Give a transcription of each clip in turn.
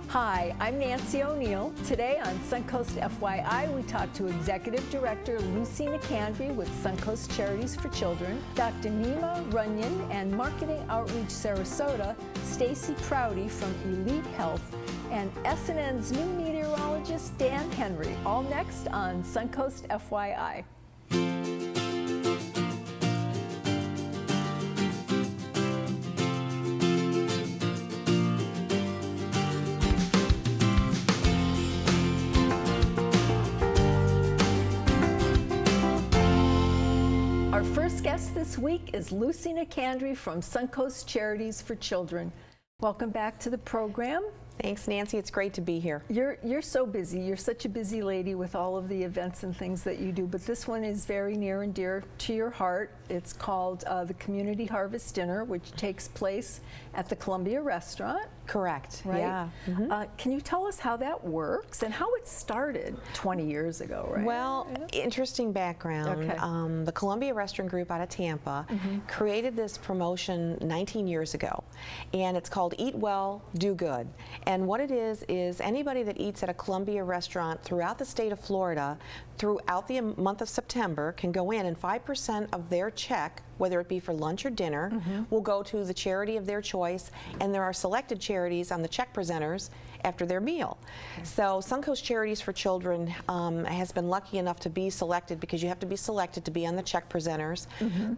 Hi, I'm Nancy O'Neill. Today on Suncoast FYI, we talk to Executive Director Lucy McAndry with Suncoast Charities for Children, Dr. Nima Runyon, and Marketing Outreach Sarasota, Stacy Prouty from Elite Health, and SNN's new meteorologist, Dan Henry. All next on Suncoast FYI. Our first guest this week is Lucy McAndry from Suncoast Charities for Children. Welcome back to the program. Thanks, Nancy. It's great to be here. You're so busy. You're such a busy lady with all of the events and things that you do, but this one is very near and dear to your heart. It's called the Community Harvest Dinner, which takes place at the Columbia Restaurant. Correct. Right? Yeah. Can you tell us how that works and how it started 20 years ago, right? Well, interesting background. Okay. The Columbia Restaurant Group out of Tampa created this promotion 19 years ago, and it's called Eat Well, Do Good. And what it is anybody that eats at a Columbia restaurant throughout the state of Florida throughout the month of September can go in, and 5% of their check, whether it be for lunch or dinner, will go to the charity of their choice, and there are selected charities on the check presenters after their meal. So Suncoast Charities for Children has been lucky enough to be selected, because you have to be selected to be on the check presenters.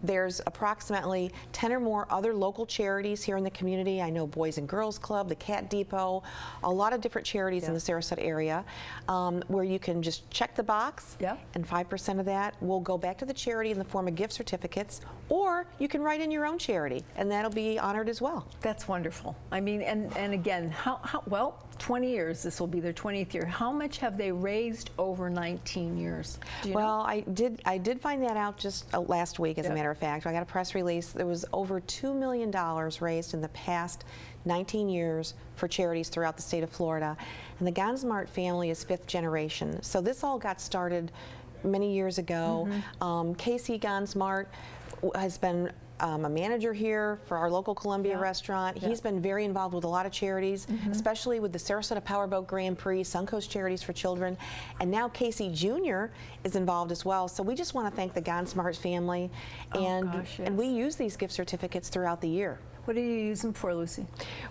There's approximately 10 or more other local charities here in the community. I know Boys and Girls Club, the Cat Depot, a lot of different charities in the Sarasota area where you can just check the box, and 5% of that will go back to the charity in the form of gift certificates, or you can write in your own charity, and that'll be honored as well. That's wonderful. I mean, and again, well, 20 years, this will be their 20th year. How much have they raised over 19 years? Do you know? I did find that out just last week, as a matter of fact. I got a press release. There was over $2 million raised in the past 19 years for charities throughout the state of Florida. And the Gansmart family is 5th generation. So this all got started many years ago. Casey Gansmart has been a manager here for our local Columbia restaurant. He's been very involved with a lot of charities, especially with the Sarasota Powerboat Grand Prix, Suncoast Charities for Children, and now Casey Jr. is involved as well. So we just want to thank the Gansmart family, and we use these gift certificates throughout the year. What do you use them for, Lucy?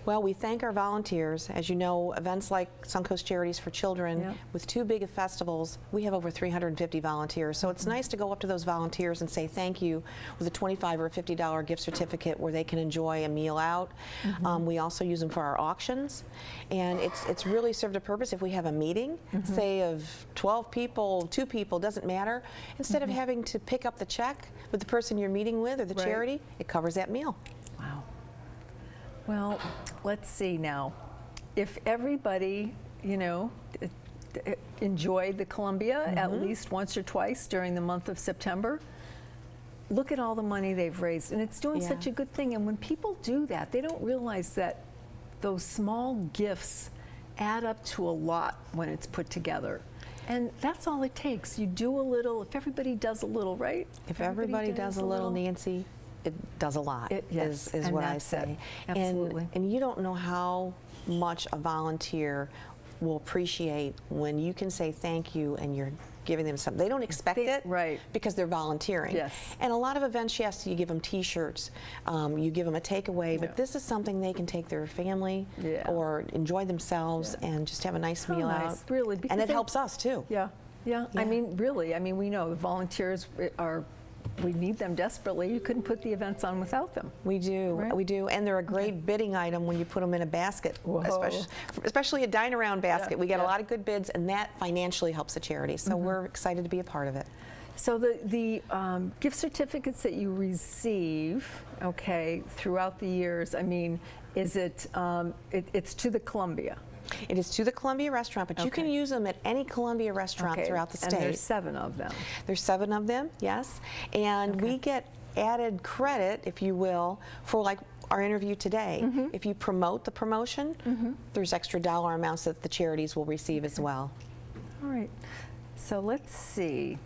Well, we thank our volunteers. As you know, events like Suncoast Charities for Children, with 2 big festivals, we have over 350 volunteers. So it's nice to go up to those volunteers and say thank you with a $25 or $50 gift certificate where they can enjoy a meal out. We also use them for our auctions, and it's really served a purpose if we have a meeting, say of 12 people, 2 people, doesn't matter. Instead of having to pick up the check with the person you're meeting with or the charity, it covers that meal. Wow. Well, let's see now. If everybody, you know, enjoyed the Columbia at least once or twice during the month of September, look at all the money they've raised, and it's doing such a good thing. And when people do that, they don't realize that those small gifts add up to a lot when it's put together. And that's all it takes. You do a little, if everybody does a little, right? If everybody does a little, Nancy, it does a lot, is what I say. Absolutely. And you don't know how much a volunteer will appreciate when you can say thank you and you're giving them something. They don't expect it, because they're volunteering. And a lot of events, yes, you give them T-shirts, you give them a takeaway, but this is something they can take their family or enjoy themselves and just have a nice meal out. Really, and it helps us too. I mean, really, I mean, we know the volunteers are, we need them desperately. You couldn't put the events on without them. We do, we do, and they're a great bidding item when you put them in a basket, especially a dine-around basket. We get a lot of good bids, and that financially helps the charity, so we're excited to be a part of it. So the gift certificates that you receive, throughout the years, I mean, is it, it's to the Columbia? It is to the Columbia restaurant, but you can use them at any Columbia restaurant throughout the state. And there's 7 of them. There's 7 of them, yes. And we get added credit, if you will, for like our interview today. If you promote the promotion, there's extra dollar amounts that the charities will receive as well. All right. So let's see.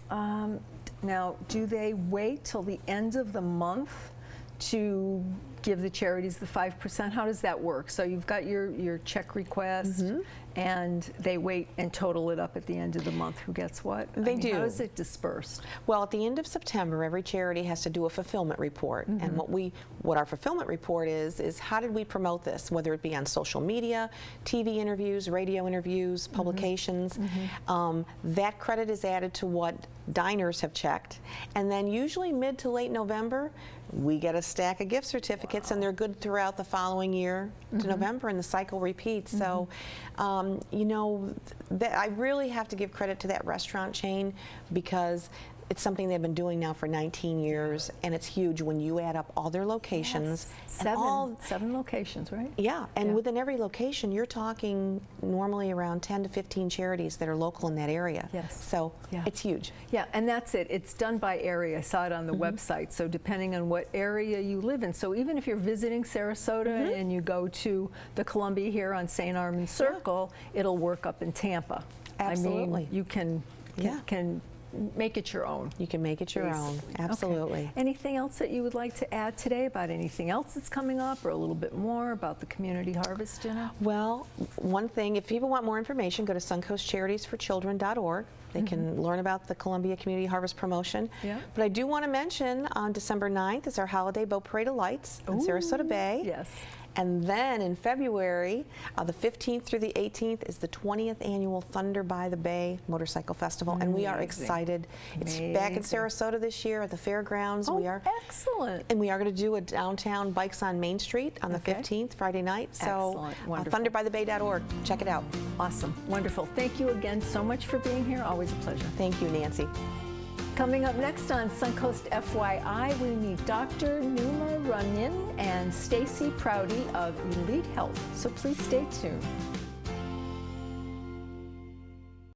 Now, do they wait till the end of the month to give the charities the 5%? How does that work? So you've got your check request, and they wait and total it up at the end of the month. Who gets what? They do. How is it dispersed? Well, at the end of September, every charity has to do a fulfillment report. And what our fulfillment report is how did we promote this, whether it be on social media, TV interviews, radio interviews, publications. That credit is added to what diners have checked. And then usually mid to late November, we get a stack of gift certificates, and they're good throughout the following year to November, and the cycle repeats. So, you know, I really have to give credit to that restaurant chain, because it's something they've been doing now for 19 years, and it's huge when you add up all their locations. Yes. Seven locations, right? Yeah, and within every location, you're talking normally around 10 to 15 charities that are local in that area. Yes. So it's huge. Yeah, and that's it. It's done by area. I saw it on the website. So depending on what area you live in. So even if you're visiting Sarasota and you go to the Columbia here on St. Armand Circle, it'll work up in Tampa. Absolutely. I mean, you can make it your own. You can make it your own. Absolutely. Okay. Anything else that you would like to add today about anything else that's coming up, or a little bit more about the Community Harvest Dinner? Well, one thing, if people want more information, go to suncoastcharitiesforchildren.org. They can learn about the Columbia Community Harvest Promotion. But I do want to mention on December 9th is our holiday boat parade of lights in Sarasota Bay. Yes. And then in February, the 15th through the 18th is the 20th annual Thunder by the Bay Motorcycle Festival, and we are excited. It's back in Sarasota this year at the fairgrounds. Oh, we are excellent! And we are going to do a downtown Bikes on Main Street on the 15th, Friday night. So thunderbythebay.org, check it out. Awesome, wonderful. Thank you again so much for being here. Always a pleasure. Thank you, Nancy. Coming up next on Suncoast FYI, we meet Dr. Numa Runyon and Stacy Prouty of Elite Health. So please stay tuned.